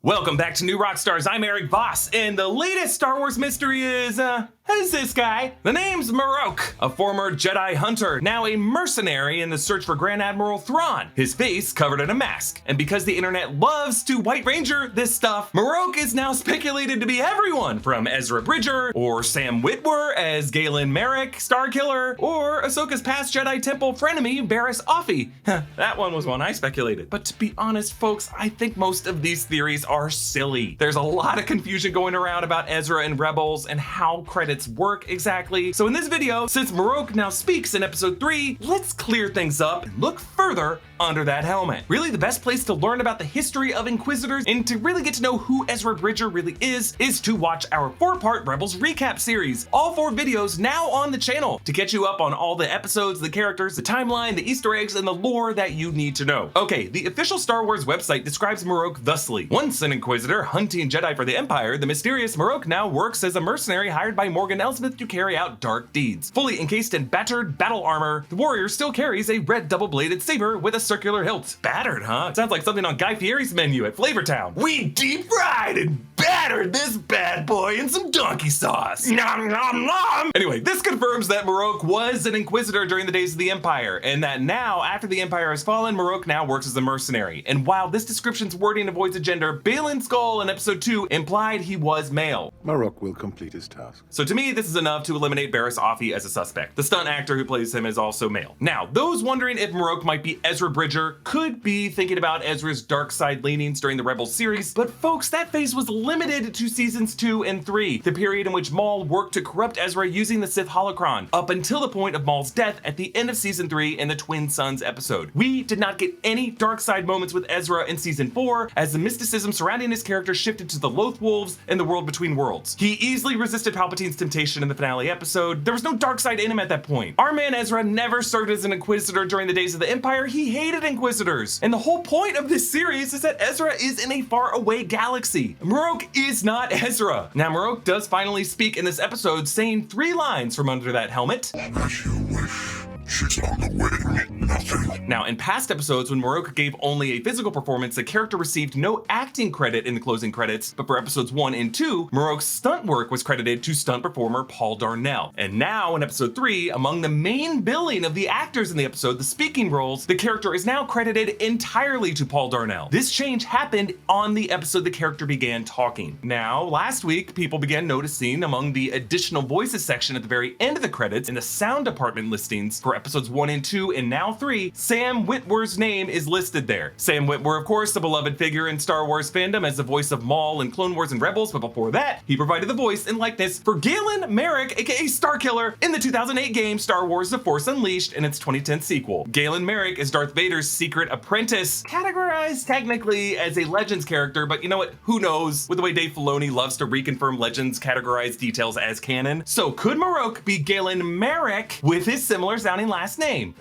Welcome back to New Rockstars. I'm Erik Voss, and the latest Star Wars mystery is, who's this guy? The name's MARROK, a former Jedi hunter, now a mercenary in the search for Grand Admiral Thrawn, his face covered in a mask. And because the internet loves to White Ranger this stuff, MARROK is now speculated to be everyone from Ezra Bridger, or Sam Witwer as Galen Marek, Starkiller, or Ahsoka's past Jedi Temple frenemy, Barrick Offee. That one was one I speculated. But to be honest, folks, I think most of these theories are silly. There's a lot of confusion going around about Ezra and Rebels and how credits work exactly. So in this video, since MARROK now speaks in episode 3, let's clear things up and look further under that helmet. Really, the best place to learn about the history of Inquisitors and to really get to know who Ezra Bridger really is to watch our 4-part Rebels recap series. All 4 videos now on the channel to get you up on all the episodes, the characters, the timeline, the Easter eggs, and the lore that you need to know. Okay, the official Star Wars website describes MARROK thusly. Once an Inquisitor hunting Jedi for the Empire, the mysterious MARROK now works as a mercenary hired by Morgan Elsbeth to carry out dark deeds. Fully encased in battered battle armor, the warrior still carries a red double-bladed saber with a circular hilt. Battered, huh? Sounds like something on Guy Fieri's menu at Flavortown. We deep fried and battered this bad boy in some donkey sauce. Nom nom nom! Anyway, this confirms that MARROK was an Inquisitor during the days of the Empire, and that now, after the Empire has fallen, MARROK now works as a mercenary. And while this description's wording avoids a gender, Baylan Skoll in episode 2 implied he was male. MARROK will complete his task. So to me, this is enough to eliminate Barrick Offee as a suspect. The stunt actor who plays him is also male. Now, those wondering if MARROK might be Ezra Bridger could be thinking about Ezra's dark side leanings during the Rebels series, but folks, that phase was limited to seasons 2 and 3, the period in which Maul worked to corrupt Ezra using the Sith holocron, up until the point of Maul's death at the end of season 3 in the Twin Sons episode. We did not get any dark side moments with Ezra in season 4, as the mysticism surrounding his character shifted to the Loth Wolves and the World Between Worlds. He easily resisted Palpatine's temptation in the finale episode. There was no dark side in him at that point. Our man Ezra never served as an Inquisitor during the days of the Empire. He hated Inquisitors. And the whole point of this series is that Ezra is in a faraway galaxy. MARROK is not Ezra. Now, MARROK does finally speak in this episode, saying 3 lines from under that helmet. As you wish. She's on the way. Nothing. Now, in past episodes, when MARROK gave only a physical performance, the character received no acting credit in the closing credits, but for episodes 1 and 2, MARROK's stunt work was credited to stunt performer Paul Darnell. And now, in episode 3, among the main billing of the actors in the episode, the speaking roles, the character is now credited entirely to Paul Darnell. This change happened on the episode the character began talking. Now, last week, people began noticing among the additional voices section at the very end of the credits in the sound department listings for episodes 1 and 2 and now 3, Sam Witwer's name is listed there. Sam Witwer, of course, the beloved figure in Star Wars fandom as the voice of Maul in Clone Wars and Rebels, but before that, he provided the voice and likeness for Galen Marek, aka Starkiller, in the 2008 game Star Wars The Force Unleashed in its 2010 sequel. Galen Marek is Darth Vader's secret apprentice, categorized technically as a Legends character, but you know what? Who knows? With the way Dave Filoni loves to reconfirm Legends categorized details as canon. So could MARROK be Galen Marek with his similar sounding last name?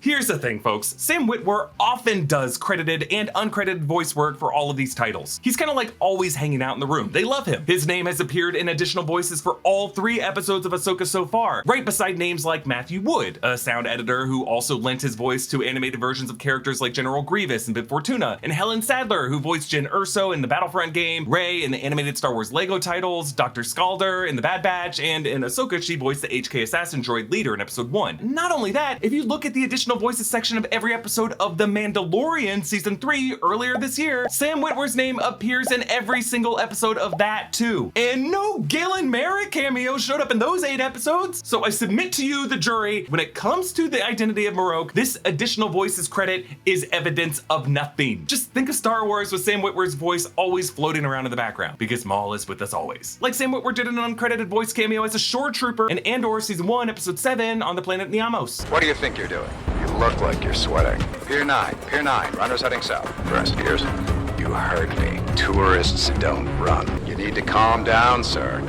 Here's the thing, folks. Sam Witwer often does credited and uncredited voice work for all of these titles. He's kind of like always hanging out in the room. They love him. His name has appeared in additional voices for all 3 episodes of Ahsoka so far, right beside names like Matthew Wood, a sound editor who also lent his voice to animated versions of characters like General Grievous and Bib Fortuna, and Helen Sadler, who voiced Jyn Erso in the Battlefront game, Rey in the animated Star Wars Lego titles, Dr. Skalder in the Bad Batch, and in Ahsoka, she voiced the HK assassin droid leader in episode 1. Not only that, if you look at the additional voices section of every episode of The Mandalorian season 3 earlier this year, Sam Witwer's name appears in every single episode of that too. And no Galen Marek cameo showed up in those 8 episodes. So I submit to you, the jury, when it comes to the identity of MARROK, this additional voices credit is evidence of nothing. Just think of Star Wars with Sam Witwer's voice always floating around in the background, because Maul is with us always. Like Sam Witwer did an uncredited voice cameo as a shore trooper in Andor season 1 episode 7 on the planet Niamos. What do you think you're doing? You look like you're sweating. Pier 9, runners heading south. Rest gears. You heard me. Tourists don't run. You need to calm down, sir.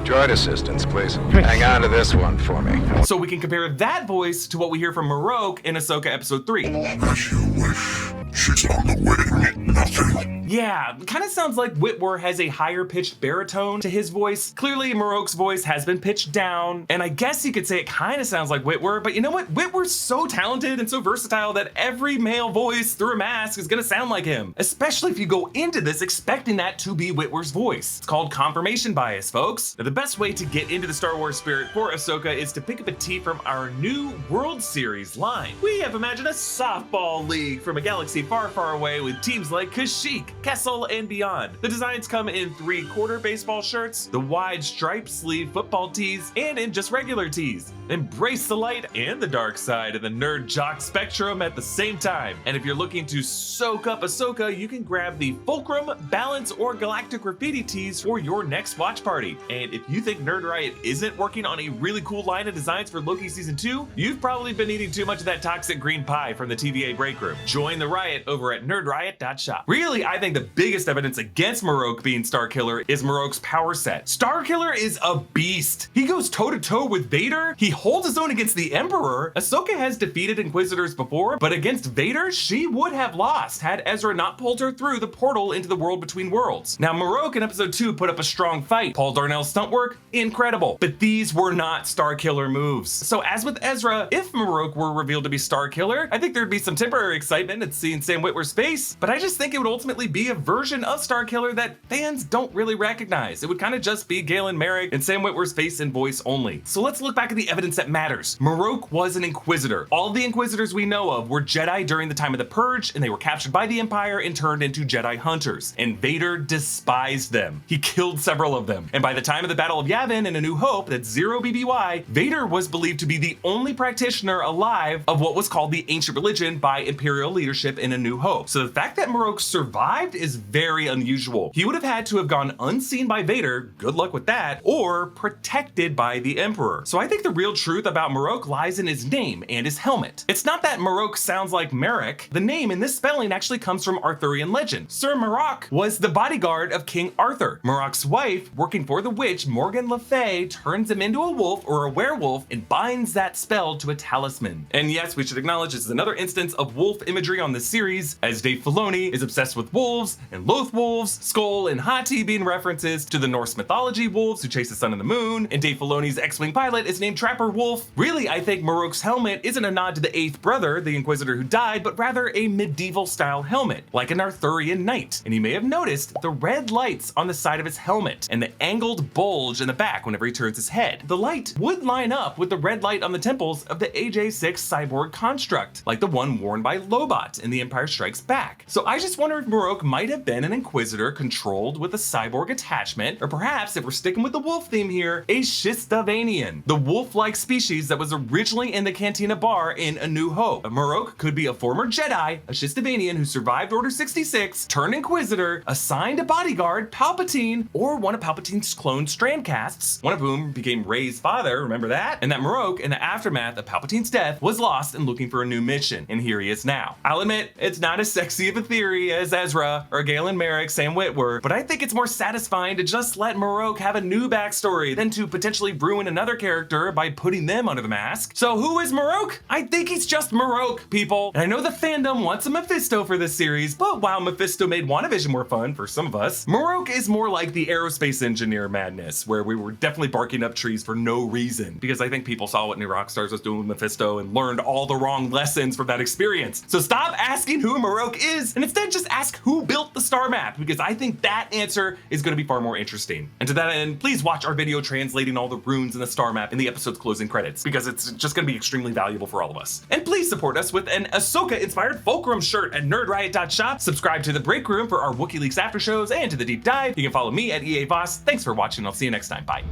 Droid assistance, please. Hang on to this one for me. So we can compare that voice to what we hear from MARROK in Ahsoka episode 3. As you wish. She's on the way. Nothing. Yeah, kind of sounds like Witwer has a higher pitched baritone to his voice. Clearly, MARROK's voice has been pitched down, and I guess you could say it kind of sounds like Witwer, but you know what? Witwer's so talented and so versatile that every male voice through a mask is gonna sound like him, especially if you go into this expecting that to be Witwer's voice. It's called confirmation bias, folks. Now, the best way to get into the Star Wars spirit for Ahsoka is to pick up a tee from our new World Series line. We have imagined a softball league from a galaxy far, far away with teams like Kashyyyk, Kessel, and beyond. The designs come in 3/4 baseball shirts, the wide stripe sleeve football tees, and in just regular tees. Embrace the light and the dark side of the nerd jock spectrum at the same time. And if you're looking to soak up Ahsoka, you can grab the Fulcrum, Balance, or Galactic Graffiti tees for your next watch party. And if you think Nerd Riot isn't working on a really cool line of designs for Loki Season 2, you've probably been eating too much of that toxic green pie from the TVA break room. Join the riot over at nerdriot.shop. Really, I think the biggest evidence against MARROK being Starkiller is MARROK's power set. Starkiller is a beast. He goes toe-to-toe with Vader. He holds his own against the Emperor. Ahsoka has defeated Inquisitors before, but against Vader, she would have lost had Ezra not pulled her through the portal into the world between worlds. Now, MARROK in episode 2 put up a strong fight. Paul Darnell's stunt work, incredible. But these were not Starkiller moves. So as with Ezra, if MARROK were revealed to be Starkiller, I think there'd be some temporary excitement at seeing Sam Witwer's face, but I just think it would ultimately be a version of Starkiller that fans don't really recognize. It would kind of just be Galen Marek and Sam Witwer's face and voice only. So let's look back at the evidence that matters. MARROK was an Inquisitor. All of the Inquisitors we know of were Jedi during the time of the Purge, and they were captured by the Empire and turned into Jedi hunters. And Vader despised them. He killed several of them. And by the time of the Battle of Yavin in A New Hope, that's 0 BBY, Vader was believed to be the only practitioner alive of what was called the Ancient Religion by Imperial leadership in A New Hope. So the fact that MARROK survived is very unusual. He would have had to have gone unseen by Vader, good luck with that, or protected by the Emperor. So I think the real truth about MARROK lies in his name and his helmet. It's not that MARROK sounds like Marek. The name in this spelling actually comes from Arthurian legend. Sir Marrok was the bodyguard of King Arthur. Marrok's wife, working for the witch Morgan Le Fay, turns him into a wolf or a werewolf and binds that spell to a talisman. And yes, we should acknowledge this is another instance of wolf imagery on this series, as Dave Filoni is obsessed with wolves and loath wolves, Skull and Hati being references to the Norse mythology wolves who chase the sun and the moon, and Dave Filoni's X-Wing pilot is named Trapper Wolf. Really, I think MARROK's helmet isn't a nod to the Eighth Brother, the Inquisitor who died, but rather a medieval-style helmet, like an Arthurian knight. And you may have noticed the red lights on the side of his helmet and the angled bulge in the back whenever he turns his head. The light would line up with the red light on the temples of the AJ-6 cyborg construct, like the one worn by Lobot in The Empire Strikes Back. So I just wonder if MARROK might have been an Inquisitor controlled with a cyborg attachment, or perhaps, if we're sticking with the wolf theme here, a Shistavanian, the wolf-like species that was originally in the Cantina Bar in A New Hope. MARROK could be a former Jedi, a Shistavanian who survived Order 66, turned Inquisitor, assigned a bodyguard, Palpatine, or one of Palpatine's clone Strandcasts, one of whom became Rey's father, remember that? And that MARROK, in the aftermath of Palpatine's death, was lost and looking for a new mission, and here he is now. I'll admit, it's not as sexy of a theory as Ezra or Galen Marek, Sam Witwer, but I think it's more satisfying to just let MARROK have a new backstory than to potentially ruin another character by putting them under the mask. So who is MARROK? I think he's just MARROK, people. And I know the fandom wants a Mephisto for this series, but while Mephisto made WandaVision more fun for some of us, MARROK is more like the aerospace engineer madness, where we were definitely barking up trees for no reason, because I think people saw what New Rockstars was doing with Mephisto and learned all the wrong lessons from that experience. So stop asking who MARROK is, and instead just ask who built the star map, because I think that answer is going to be far more interesting. And to that end, please watch our video translating all the runes in the star map in the episode's closing credits, because it's just going to be extremely valuable for all of us. And please support us with an Ahsoka-inspired Fulcrum shirt at nerdriot.shop. Subscribe to the Break Room for our WookieLeaks after shows and to the Deep Dive. You can follow me at EA Voss. Thanks for watching. I'll see you next time. Bye.